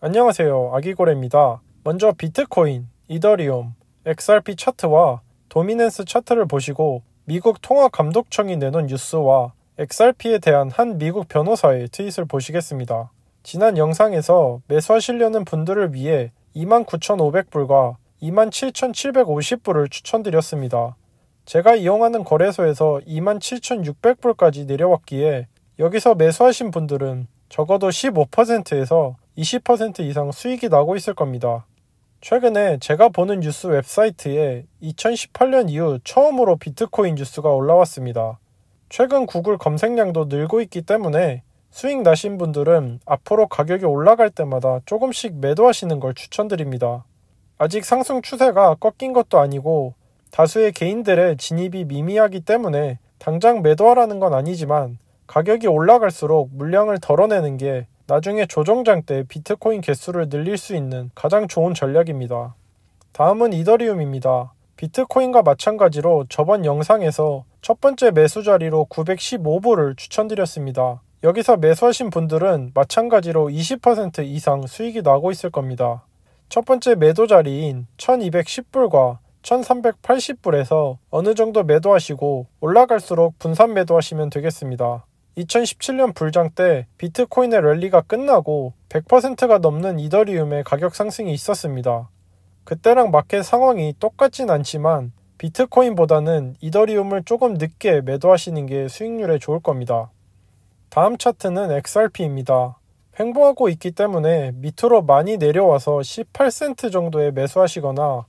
안녕하세요. 아기고래입니다. 먼저 비트코인, 이더리움, XRP 차트와 도미넌스 차트를 보시고 미국 통화감독청이 내놓은 뉴스와 XRP에 대한 한 미국 변호사의 트윗을 보시겠습니다. 지난 영상에서 매수하시려는 분들을 위해 29,500불과 27,750불을 추천드렸습니다. 제가 이용하는 거래소에서 27,600불까지 내려왔기에 여기서 매수하신 분들은 적어도 15%에서 20% 이상 수익이 나고 있을 겁니다. 최근에 제가 보는 뉴스 웹사이트에 2018년 이후 처음으로 비트코인 뉴스가 올라왔습니다. 최근 구글 검색량도 늘고 있기 때문에 수익 나신 분들은 앞으로 가격이 올라갈 때마다 조금씩 매도하시는 걸 추천드립니다. 아직 상승 추세가 꺾인 것도 아니고 다수의 개인들의 진입이 미미하기 때문에 당장 매도하라는 건 아니지만 가격이 올라갈수록 물량을 덜어내는 게 나중에 조정장 때 비트코인 개수를 늘릴 수 있는 가장 좋은 전략입니다. 다음은 이더리움입니다. 비트코인과 마찬가지로 저번 영상에서 첫 번째 매수 자리로 915불을 추천드렸습니다. 여기서 매수하신 분들은 마찬가지로 20% 이상 수익이 나고 있을 겁니다. 첫 번째 매도 자리인 1210불과 1380불에서 어느 정도 매도하시고 올라갈수록 분산 매도하시면 되겠습니다. 2017년 불장 때 비트코인의 랠리가 끝나고 100%가 넘는 이더리움의 가격 상승이 있었습니다. 그때랑 마켓 상황이 똑같진 않지만 비트코인보다는 이더리움을 조금 늦게 매도하시는 게 수익률에 좋을 겁니다. 다음 차트는 XRP입니다. 횡보하고 있기 때문에 밑으로 많이 내려와서 18센트 정도에 매수하시거나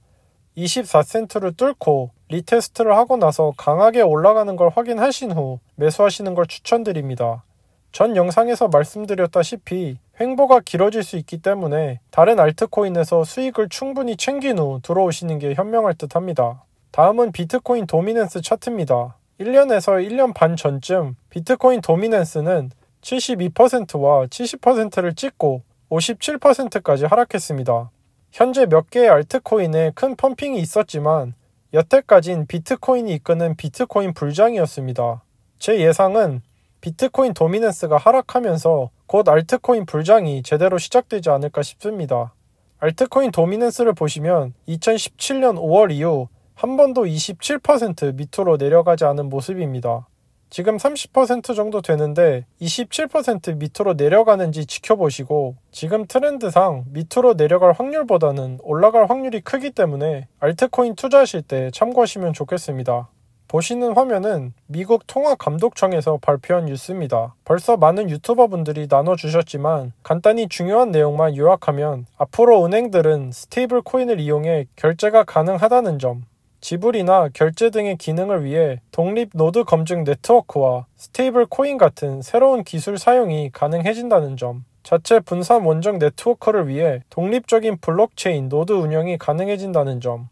24센트를 뚫고 리테스트를 하고 나서 강하게 올라가는 걸 확인하신 후 매수하시는 걸 추천드립니다. 전 영상에서 말씀드렸다시피 횡보가 길어질 수 있기 때문에 다른 알트코인에서 수익을 충분히 챙긴 후 들어오시는 게 현명할 듯 합니다. 다음은 비트코인 도미넌스 차트입니다. 1년에서 1년 반 전쯤 비트코인 도미넌스는 72%와 70%를 찍고 57%까지 하락했습니다. 현재 몇 개의 알트코인에 큰 펌핑이 있었지만 여태까진 비트코인이 이끄는 비트코인 불장이었습니다. 제 예상은 비트코인 도미넌스가 하락하면서 곧 알트코인 불장이 제대로 시작되지 않을까 싶습니다. 알트코인 도미넌스를 보시면 2017년 5월 이후 한 번도 27% 밑으로 내려가지 않은 모습입니다. 지금 30% 정도 되는데 27% 밑으로 내려가는지 지켜보시고 지금 트렌드상 밑으로 내려갈 확률보다는 올라갈 확률이 크기 때문에 알트코인 투자하실 때 참고하시면 좋겠습니다. 보시는 화면은 미국 통화감독청에서 발표한 뉴스입니다. 벌써 많은 유튜버분들이 나눠주셨지만 간단히 중요한 내용만 요약하면 앞으로 은행들은 스테이블 코인을 이용해 결제가 가능하다는 점, 지불이나 결제 등의 기능을 위해 독립 노드 검증 네트워크와 스테이블 코인 같은 새로운 기술 사용이 가능해진다는 점, 자체 분산 원정 네트워크를 위해 독립적인 블록체인 노드 운영이 가능해진다는 점,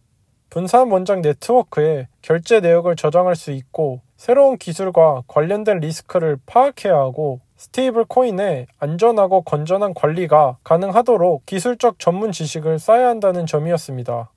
분산 원정 네트워크에 결제 내역을 저장할 수 있고 새로운 기술과 관련된 리스크를 파악해야 하고 스테이블 코인의 안전하고 건전한 관리가 가능하도록 기술적 전문 지식을 쌓아야 한다는 점이었습니다.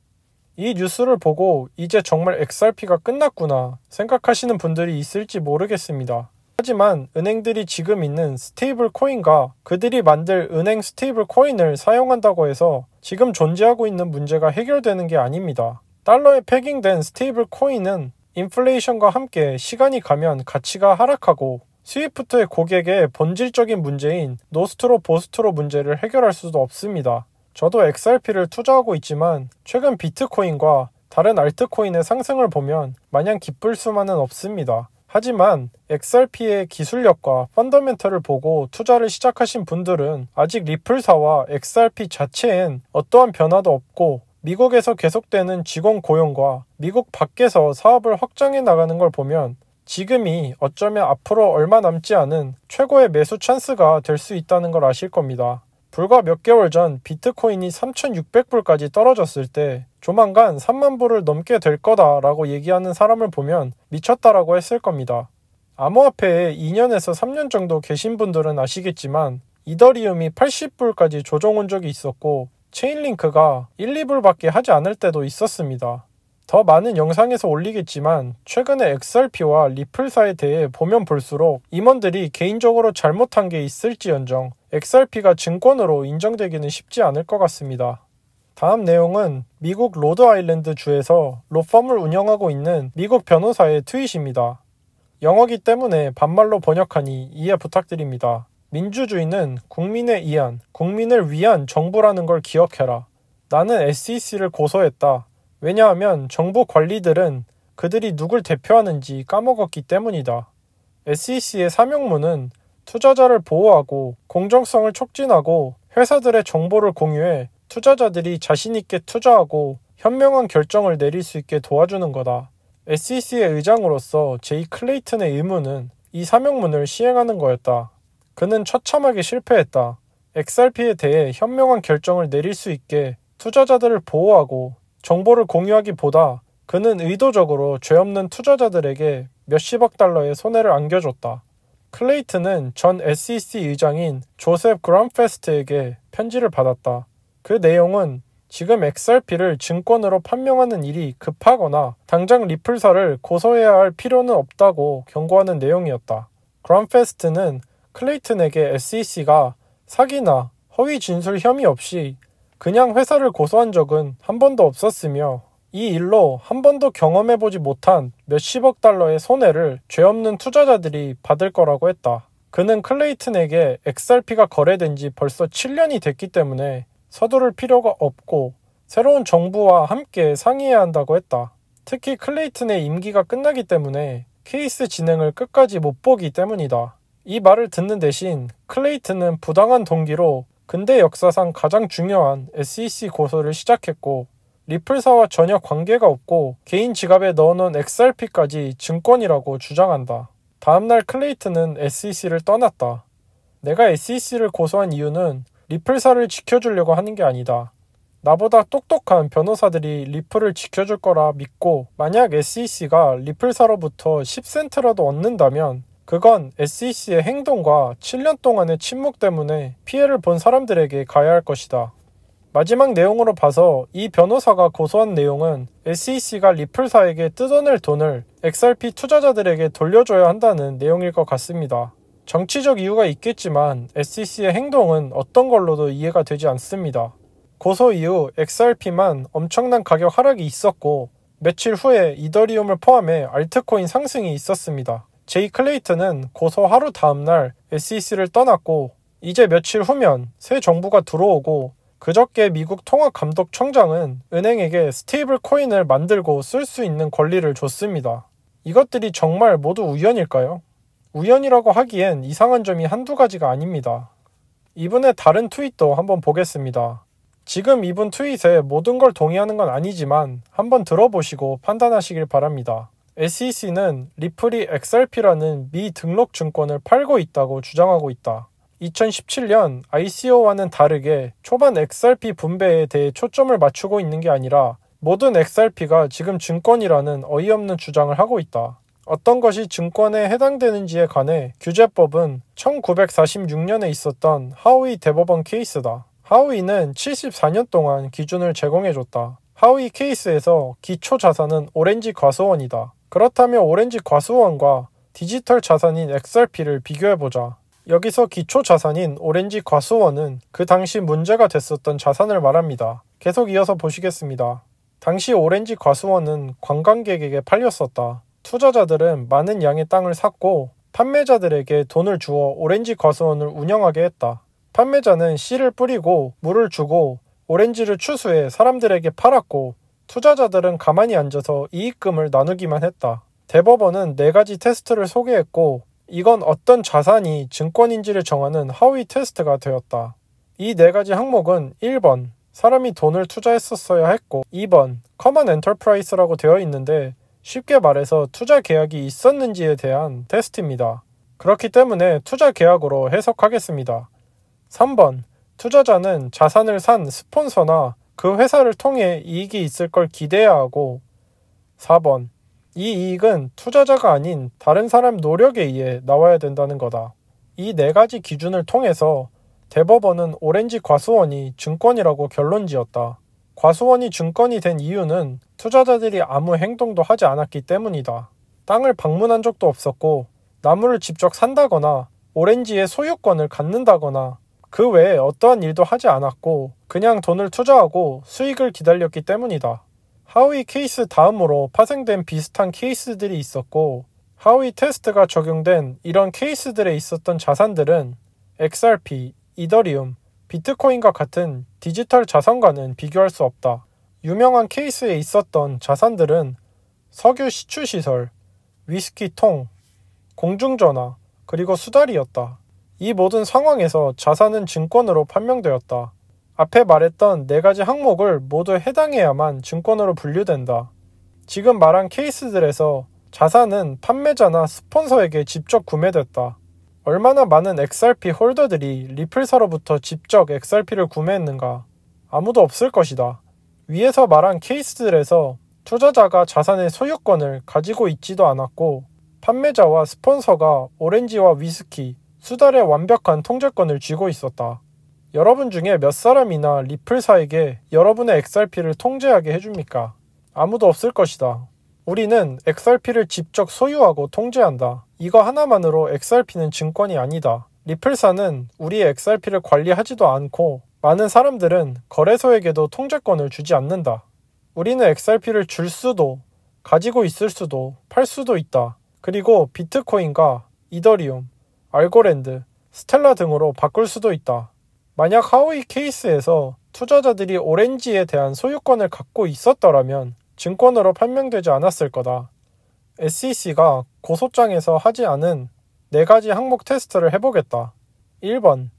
이 뉴스를 보고 이제 정말 XRP가 끝났구나 생각하시는 분들이 있을지 모르겠습니다. 하지만 은행들이 지금 있는 스테이블 코인과 그들이 만들 은행 스테이블 코인을 사용한다고 해서 지금 존재하고 있는 문제가 해결되는 게 아닙니다. 달러에 패깅된 스테이블 코인은 인플레이션과 함께 시간이 가면 가치가 하락하고 스위프트의 고객의 본질적인 문제인 노스트로 보스트로 문제를 해결할 수도 없습니다. 저도 XRP를 투자하고 있지만 최근 비트코인과 다른 알트코인의 상승을 보면 마냥 기쁠 수만은 없습니다. 하지만 XRP의 기술력과 펀더멘털을 보고 투자를 시작하신 분들은 아직 리플사와 XRP 자체엔 어떠한 변화도 없고 미국에서 계속되는 직원 고용과 미국 밖에서 사업을 확장해 나가는 걸 보면 지금이 어쩌면 앞으로 얼마 남지 않은 최고의 매수 찬스가 될 수 있다는 걸 아실 겁니다. 불과 몇 개월 전 비트코인이 3,600불까지 떨어졌을 때 조만간 3만 불을 넘게 될 거다라고 얘기하는 사람을 보면 미쳤다라고 했을 겁니다. 암호화폐에 2년에서 3년 정도 계신 분들은 아시겠지만 이더리움이 80불까지 조정 온 적이 있었고 체인링크가 1, 2불밖에 하지 않을 때도 있었습니다. 더 많은 영상에서 올리겠지만 최근에 XRP와 리플사에 대해 보면 볼수록 임원들이 개인적으로 잘못한 게 있을지언정 XRP가 증권으로 인정되기는 쉽지 않을 것 같습니다. 다음 내용은 미국 로드아일랜드 주에서 로펌을 운영하고 있는 미국 변호사의 트윗입니다. 영어기 때문에 반말로 번역하니 이해 부탁드립니다. 민주주의는 국민에 의한, 국민을 위한 정부라는 걸 기억해라. 나는 SEC를 고소했다. 왜냐하면 정부 관리들은 그들이 누굴 대표하는지 까먹었기 때문이다. SEC의 사명문은 투자자를 보호하고 공정성을 촉진하고 회사들의 정보를 공유해 투자자들이 자신있게 투자하고 현명한 결정을 내릴 수 있게 도와주는 거다. SEC의 의장으로서 제이 클레이튼의 의무는 이 사명문을 시행하는 거였다. 그는 처참하게 실패했다. XRP에 대해 현명한 결정을 내릴 수 있게 투자자들을 보호하고 정보를 공유하기보다 그는 의도적으로 죄 없는 투자자들에게 몇십억 달러의 손해를 안겨줬다. 클레이튼은 전 SEC 의장인 조셉 그람페스트에게 편지를 받았다. 그 내용은 지금 XRP를 증권으로 판명하는 일이 급하거나 당장 리플사를 고소해야 할 필요는 없다고 경고하는 내용이었다. 그람페스트는 클레이튼에게 SEC가 사기나 허위 진술 혐의 없이 그냥 회사를 고소한 적은 한 번도 없었으며 이 일로 한 번도 경험해보지 못한 몇십억 달러의 손해를 죄 없는 투자자들이 받을 거라고 했다. 그는 클레이튼에게 XRP가 거래된 지 벌써 7년이 됐기 때문에 서두를 필요가 없고 새로운 정부와 함께 상의해야 한다고 했다. 특히 클레이튼의 임기가 끝나기 때문에 케이스 진행을 끝까지 못 보기 때문이다. 이 말을 듣는 대신 클레이튼은 부당한 동기로 근대 역사상 가장 중요한 SEC 고소를 시작했고 리플사와 전혀 관계가 없고 개인 지갑에 넣어놓은 XRP까지 증권이라고 주장한다. 다음날 클레이튼은 SEC를 떠났다. 내가 SEC를 고소한 이유는 리플사를 지켜주려고 하는 게 아니다. 나보다 똑똑한 변호사들이 리플을 지켜줄 거라 믿고 만약 SEC가 리플사로부터 10센트라도 얻는다면 그건 SEC의 행동과 7년 동안의 침묵 때문에 피해를 본 사람들에게 가야 할 것이다. 마지막 내용으로 봐서 이 변호사가 고소한 내용은 SEC가 리플사에게 뜯어낼 돈을 XRP 투자자들에게 돌려줘야 한다는 내용일 것 같습니다. 정치적 이유가 있겠지만 SEC의 행동은 어떤 걸로도 이해가 되지 않습니다. 고소 이후 XRP만 엄청난 가격 하락이 있었고 며칠 후에 이더리움을 포함해 알트코인 상승이 있었습니다. 제이 클레이튼은 고소 하루 다음날 SEC를 떠났고 이제 며칠 후면 새 정부가 들어오고 그저께 미국 통화감독청장은 은행에게 스테이블 코인을 만들고 쓸 수 있는 권리를 줬습니다. 이것들이 정말 모두 우연일까요? 우연이라고 하기엔 이상한 점이 한두 가지가 아닙니다. 이분의 다른 트윗도 한번 보겠습니다. 지금 이분 트윗에 모든 걸 동의하는 건 아니지만 한번 들어보시고 판단하시길 바랍니다. SEC는 리플이 XRP라는 미등록 증권을 팔고 있다고 주장하고 있다. 2017년 ICO와는 다르게 초반 XRP 분배에 대해 초점을 맞추고 있는 게 아니라 모든 XRP가 지금 증권이라는 어이없는 주장을 하고 있다. 어떤 것이 증권에 해당되는지에 관해 규제법은 1946년에 있었던 하우이 대법원 케이스다. 하우이는 74년 동안 기준을 제공해줬다. 하우이 케이스에서 기초 자산은 오렌지 과수원이다. 그렇다면 오렌지 과수원과 디지털 자산인 XRP를 비교해보자. 여기서 기초 자산인 오렌지 과수원은 그 당시 문제가 됐었던 자산을 말합니다. 계속 이어서 보시겠습니다. 당시 오렌지 과수원은 관광객에게 팔렸었다. 투자자들은 많은 양의 땅을 샀고 판매자들에게 돈을 주어 오렌지 과수원을 운영하게 했다. 판매자는 씨를 뿌리고 물을 주고 오렌지를 추수해 사람들에게 팔았고 투자자들은 가만히 앉아서 이익금을 나누기만 했다. 대법원은 4가지 테스트를 소개했고 이건 어떤 자산이 증권인지를 정하는 하위 테스트가 되었다. 이 4가지 항목은 1번, 사람이 돈을 투자했었어야 했고 2번, 커먼 엔터프라이스라고 되어 있는데 쉽게 말해서 투자 계약이 있었는지에 대한 테스트입니다. 그렇기 때문에 투자 계약으로 해석하겠습니다. 3번, 투자자는 자산을 산 스폰서나 그 회사를 통해 이익이 있을 걸 기대해야 하고 4번, 이 이익은 투자자가 아닌 다른 사람 노력에 의해 나와야 된다는 거다. 이 4가지 기준을 통해서 대법원은 오렌지 과수원이 증권이라고 결론지었다. 과수원이 증권이 된 이유는 투자자들이 아무 행동도 하지 않았기 때문이다. 땅을 방문한 적도 없었고 나무를 직접 산다거나 오렌지의 소유권을 갖는다거나 그 외에 어떠한 일도 하지 않았고 그냥 돈을 투자하고 수익을 기다렸기 때문이다. 하우이 케이스 다음으로 파생된 비슷한 케이스들이 있었고 하우이 테스트가 적용된 이런 케이스들에 있었던 자산들은 XRP, 이더리움, 비트코인과 같은 디지털 자산과는 비교할 수 없다. 유명한 케이스에 있었던 자산들은 석유 시추시설, 위스키 통, 공중전화, 그리고 수달이었다. 이 모든 상황에서 자산은 증권으로 판명되었다. 앞에 말했던 4가지 항목을 모두 해당해야만 증권으로 분류된다. 지금 말한 케이스들에서 자산은 판매자나 스폰서에게 직접 구매됐다. 얼마나 많은 XRP 홀더들이 리플사로부터 직접 XRP를 구매했는가? 아무도 없을 것이다. 위에서 말한 케이스들에서 투자자가 자산의 소유권을 가지고 있지도 않았고 판매자와 스폰서가 오렌지와 위스키, 수달의 완벽한 통제권을 쥐고 있었다. 여러분 중에 몇 사람이나 리플사에게 여러분의 XRP를 통제하게 해줍니까? 아무도 없을 것이다. 우리는 XRP를 직접 소유하고 통제한다. 이거 하나만으로 XRP는 증권이 아니다. 리플사는 우리의 XRP를 관리하지도 않고 많은 사람들은 거래소에게도 통제권을 주지 않는다. 우리는 XRP를 줄 수도, 가지고 있을 수도, 팔 수도 있다. 그리고 비트코인과 이더리움, 알고랜드, 스텔라 등으로 바꿀 수도 있다. 만약 하우이 케이스에서 투자자들이 오렌지에 대한 소유권을 갖고 있었더라면 증권으로 판명되지 않았을 거다. SEC가 고소장에서 하지 않은 4가지 항목 테스트를 해보겠다. 1번.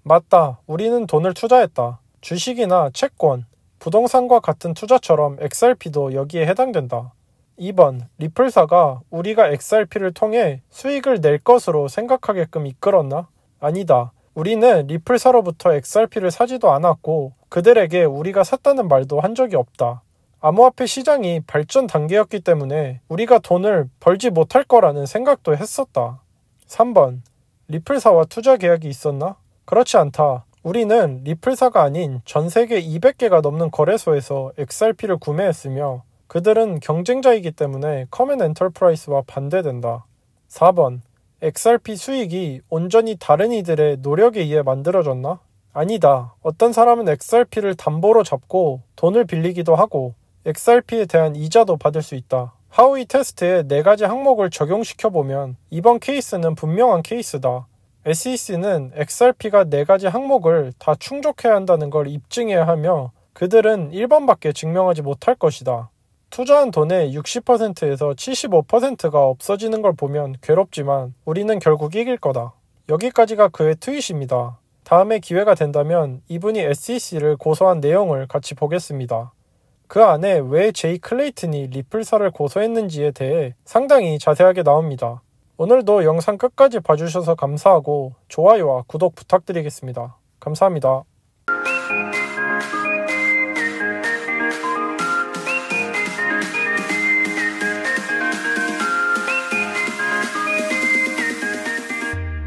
맞다. 우리는 돈을 투자했다. 주식이나 채권, 부동산과 같은 투자처럼 XRP도 여기에 해당된다. 2번. 리플사가 우리가 XRP를 통해 수익을 낼 것으로 생각하게끔 이끌었나? 아니다. 우리는 리플사로부터 XRP를 사지도 않았고 그들에게 우리가 샀다는 말도 한 적이 없다. 암호화폐 시장이 발전 단계였기 때문에 우리가 돈을 벌지 못할 거라는 생각도 했었다. 3번. 리플사와 투자 계약이 있었나? 그렇지 않다. 우리는 리플사가 아닌 전 세계 200개가 넘는 거래소에서 XRP를 구매했으며 그들은 경쟁자이기 때문에 커먼 엔터프라이즈와 반대된다. 4번. XRP 수익이 온전히 다른 이들의 노력에 의해 만들어졌나? 아니다. 어떤 사람은 XRP를 담보로 잡고 돈을 빌리기도 하고 XRP에 대한 이자도 받을 수 있다. 하우이 테스트의 4가지 항목을 적용시켜보면 이번 케이스는 분명한 케이스다. SEC는 XRP가 4가지 항목을 다 충족해야 한다는 걸 입증해야 하며 그들은 1번밖에 증명하지 못할 것이다. 투자한 돈의 60%에서 75%가 없어지는 걸 보면 괴롭지만 우리는 결국 이길 거다. 여기까지가 그의 트윗입니다. 다음에 기회가 된다면 이분이 SEC를 고소한 내용을 같이 보겠습니다. 그 안에 왜 제이 클레이튼이 리플사를 고소했는지에 대해 상당히 자세하게 나옵니다. 오늘도 영상 끝까지 봐주셔서 감사하고 좋아요와 구독 부탁드리겠습니다. 감사합니다.